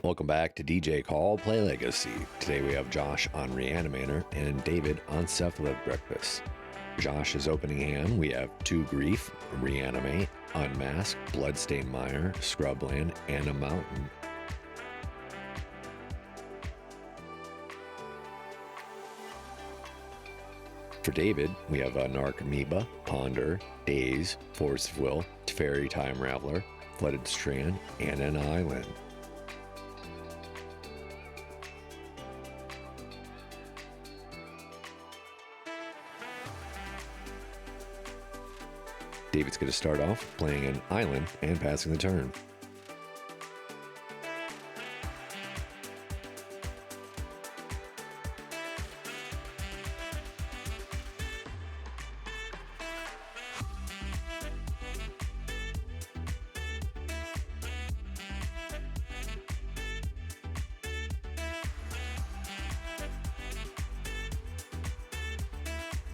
Welcome back to DJ Call Play Legacy. Today we have Josh on Reanimator and David on Cephalid Breakfast. Josh is opening hand. We have 2 Grief, Reanimate, Unmask, Bloodstained Mire, Scrubland, and a Mountain. For David, we have a Narc Amoeba, Ponder, Daze, Force of Will, Teferi Time Raveler, Flooded Strand, and an Island. David's going to start off playing an island and passing the turn.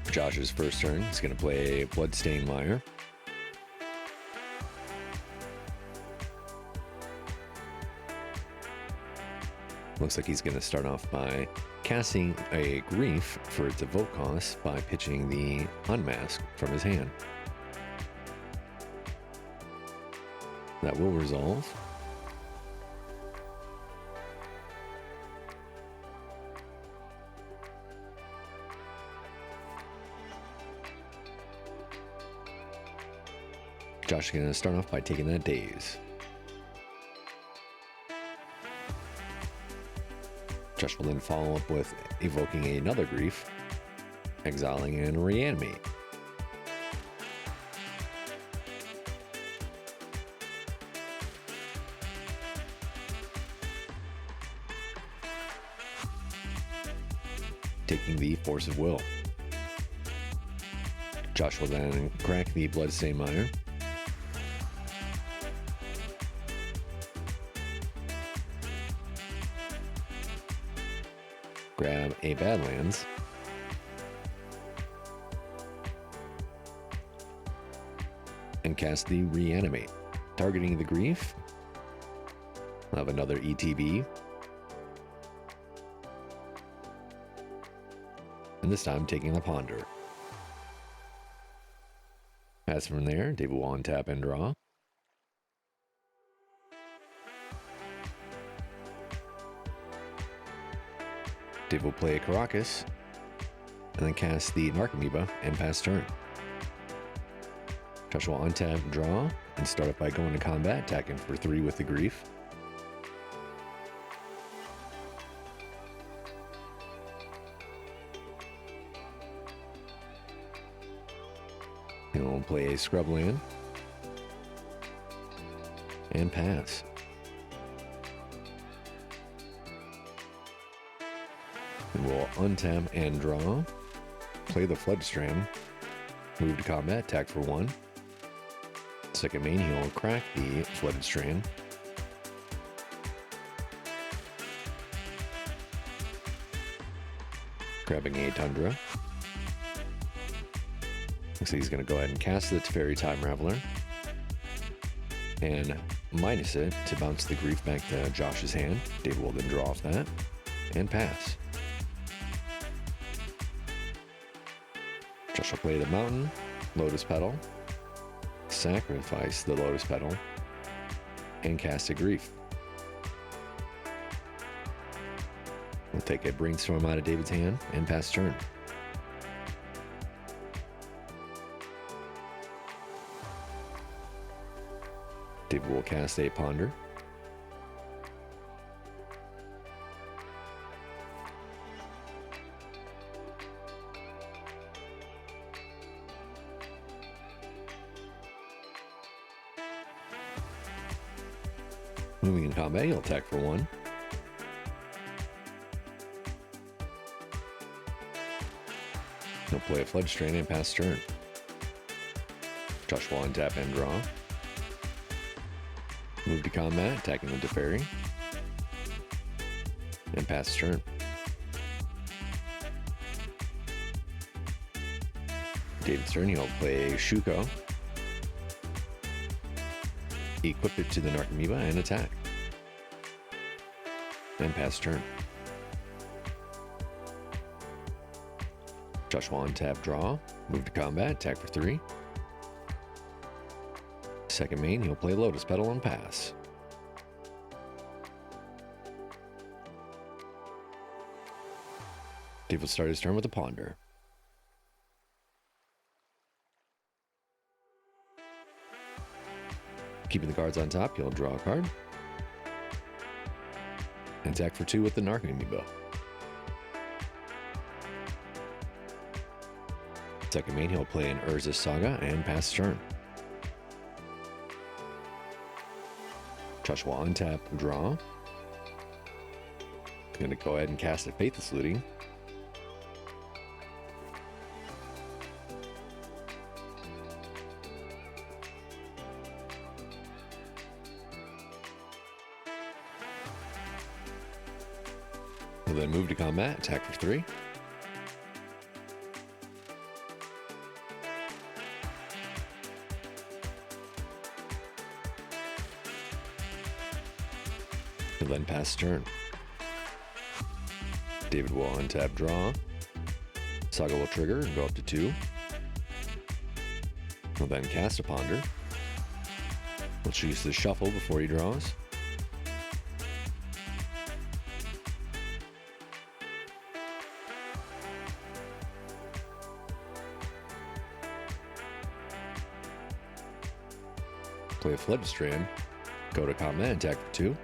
For Josh's first turn, he's going to play Bloodstained Mire. Looks like he's going to start off by casting a Grief for its evoke cost by pitching the Unmask from his hand. That will resolve. Josh is going to start off by taking that Daze. Josh will then follow up with evoking another Grief, exiling and Reanimate. Taking the Force of Will. Josh will then crack the Bloodstained Mire. Grab a Badlands. And cast the Reanimate. Targeting the Grief. I'll have another ETB. And this time taking the Ponder. As from there, David will untap and draw. Dave will play a Caracas, and then cast the Narc Amoeba and pass turn. Josh will untap, draw, and start up by going to combat, attacking for 3 with the Grief. He'll play a Scrubland and pass. We'll untap and draw, play the Flood Strand, move to combat, attack for 1. Second main, he'll crack the Flooded Strand. Grabbing a Tundra. Looks like he's going to go ahead and cast the Teferi Time Raveler and minus it to bounce the Grief back to Josh's hand. David will then draw off that and pass. Josh will play the Mountain, Lotus Petal, sacrifice the Lotus Petal, and cast a Grief. We'll take a Brainstorm out of David's hand and pass turn. David will cast a Ponder. Moving in combat, he'll attack for 1. He'll play a Flood Strand and pass turn. Josh will untap and draw. Move to combat, attacking the Teferi. And pass turn. David's turn, he'll play Shuko. Equip it to the Narc Amoeba and attack. and pass turn. Josh will untap, draw, move to combat, attack for 3. Second main, he'll play Lotus Petal and pass. Dave will start his turn with a Ponder. Keeping the cards on top, he'll draw a card. And attack for 2 with the Narcomoeba. Second main, he'll play an Urza's Saga and pass turn. Josh will untap, draw. Going to go ahead and cast a Faithless Looting. He'll then move to combat, attack for 3. He'll then pass turn. David will untap, draw. Saga will trigger and go up to 2. He'll then cast a Ponder. He'll choose the shuffle before he draws. Play a Flooded Strand, go to combat, and attack for 2.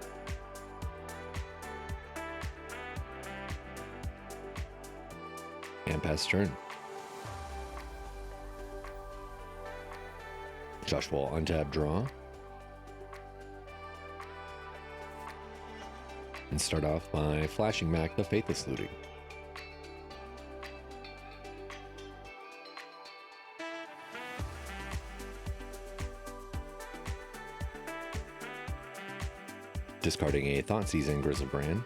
And pass turn. Josh will untap, draw. And start off by flashing back the Faithless Looting. Discarding a Thoughtseize and Grizzlebrand.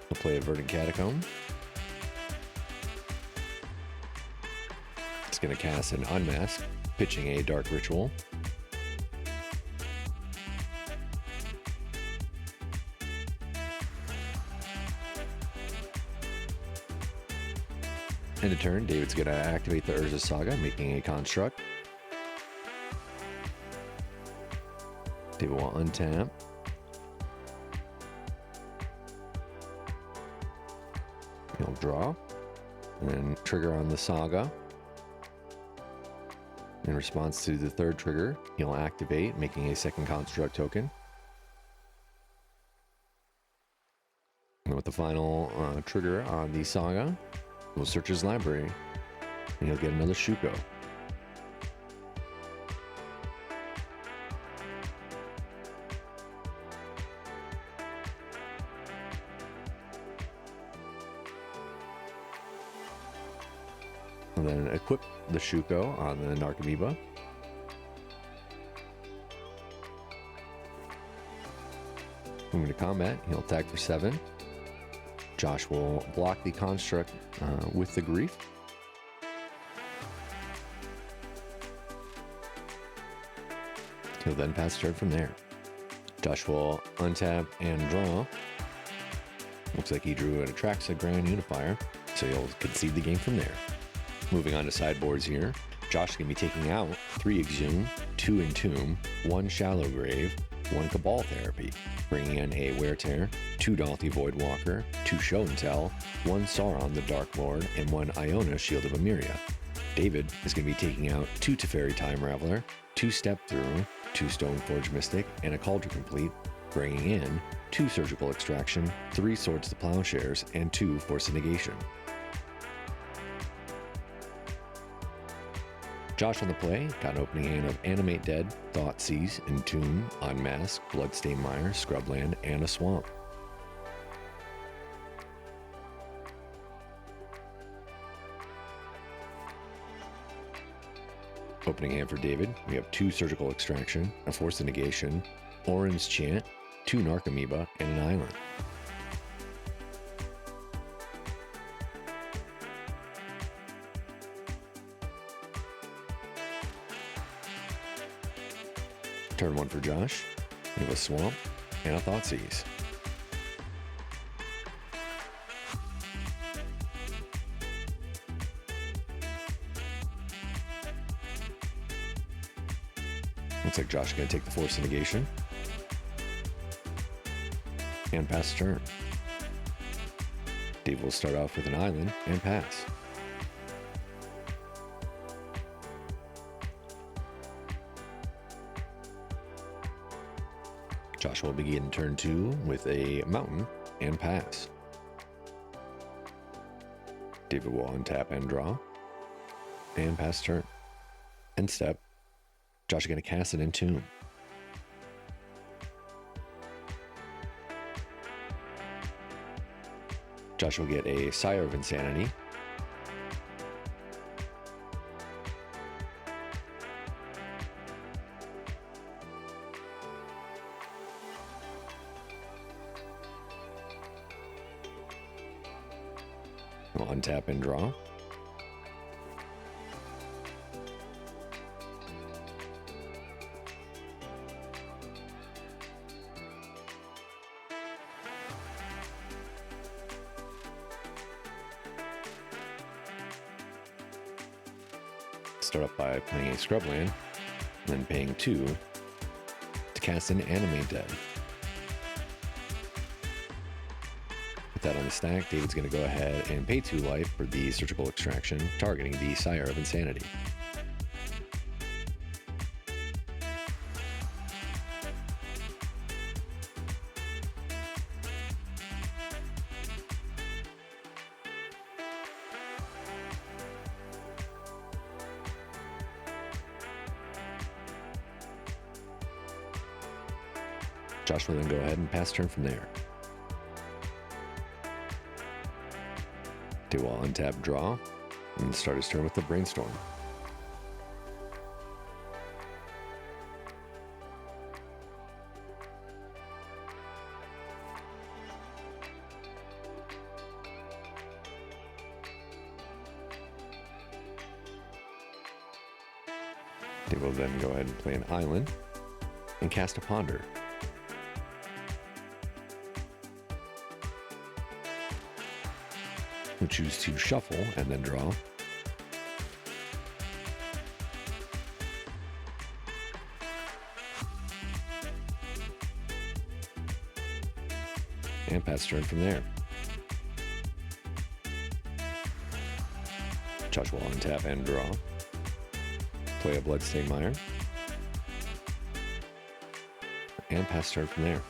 We'll play a Verdant Catacomb. It's going to cast an Unmask, pitching a Dark Ritual. End of turn, David's going to activate the Urza's Saga, making a Construct. David will untap. He'll draw. And then trigger on the Saga. In response to the third trigger, he'll activate, making a second Construct token. And with the final trigger on the Saga, he'll search his library. And he'll get another Shuko. And then equip the Shuko on the Narcomoeba. Moving to combat, he'll attack for 7. Josh will block the Construct with the Grief. He'll then pass turn from there. Josh will untap and draw. Looks like he drew an Atraxa Grand Unifier, so he'll concede the game from there. Moving on to sideboards here, Josh is going to be taking out 3 Exhume, 2 Entomb, 1 Shallow Grave, 1 Cabal Therapy, bringing in a Wear Tear, 2 Dalthy Voidwalker, 2 Show and Tell, 1 Sauron the Dark Lord, and 1 Iona Shield of Emeria. David is going to be taking out 2 Teferi Time Raveler, 2 Step Through, 2 Stoneforge Mystic, and a Cauldron Complete, bringing in 2 Surgical Extraction, 3 Swords to Plowshares, and 2 Force of Negation. Josh on the play, got an opening hand of Animate Dead, Thoughtseize, Entomb, Unmask, Bloodstained Mire, Scrubland, and a Swamp. Opening hand for David, we have 2 Surgical Extraction, a Force of Negation, Orin's Chant, 2 Narcomoeba, and an Island. Turn 1 for Josh. We have a Swamp and a Thoughtseize. Looks like Josh is going to take the Force Negation and pass turn. Dave will start off with an Island and pass. Josh will begin turn 2 with a Mountain and pass. David will untap and draw and pass turn. End step. Josh is going to cast an Entomb. Josh will get a Sire of Insanity. We'll untap and draw. Start up by playing a Scrubland, and then paying 2 to cast an Animate Dead. Put that on the stack. David's going to go ahead and pay 2 life for the Surgical Extraction, targeting the Sire of Insanity. Josh will then go ahead and pass turn from there. Dave will untap, draw, and start his turn with the Brainstorm. Dave will then go ahead and play an Island and cast a Ponder. We'll choose to shuffle and then draw. And pass turn from there. Josh will untap and draw. Play a Bloodstained Mire. And pass turn from there.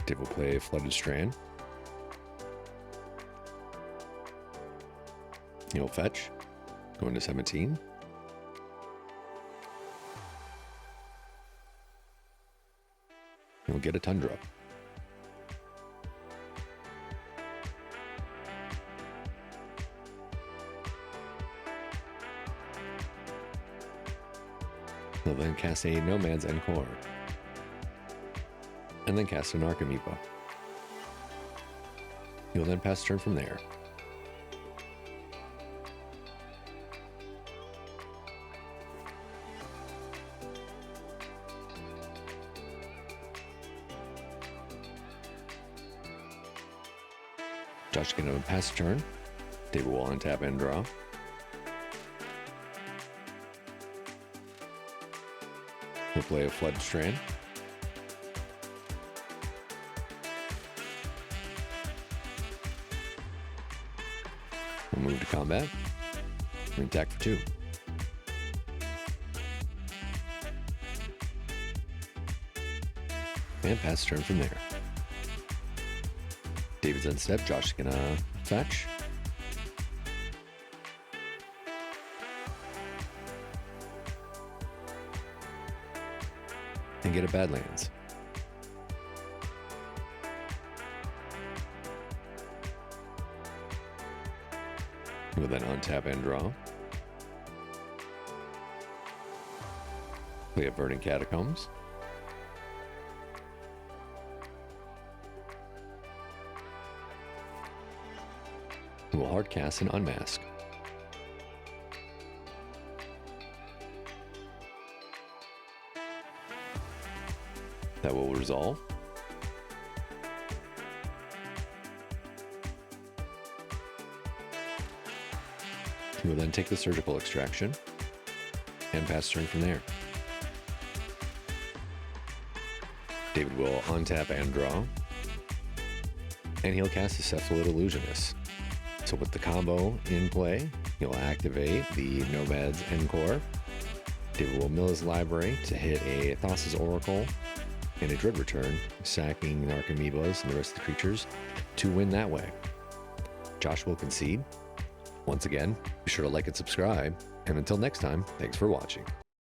Dave will play Flooded Strand. He'll fetch, going to 17. He'll get a Tundra. He'll then cast a Nomad's Encore. And then cast an Archimepa. He'll then pass turn from there. Josh is going to pass turn. David will untap and draw. He'll play a Flood Strand. We'll move to combat and attack for 2. And pass turn from there. David's on step. Josh is gonna fetch. And get a Badlands. We'll then untap and draw. Play a Burning Catacombs. We'll hard cast and unmask. That will resolve. He will then take the surgical extraction and pass turn from there. David will untap and draw, and he'll cast a Cephalid Illusionist. So with the combo in play, he'll activate the Nomad's Encore. David will mill his library to hit a Thassa's Oracle and a Dread Return, sacking the Archamoebas and the rest of the creatures to win that way. Josh will concede. Once again, be sure to like and subscribe, and until next time, thanks for watching.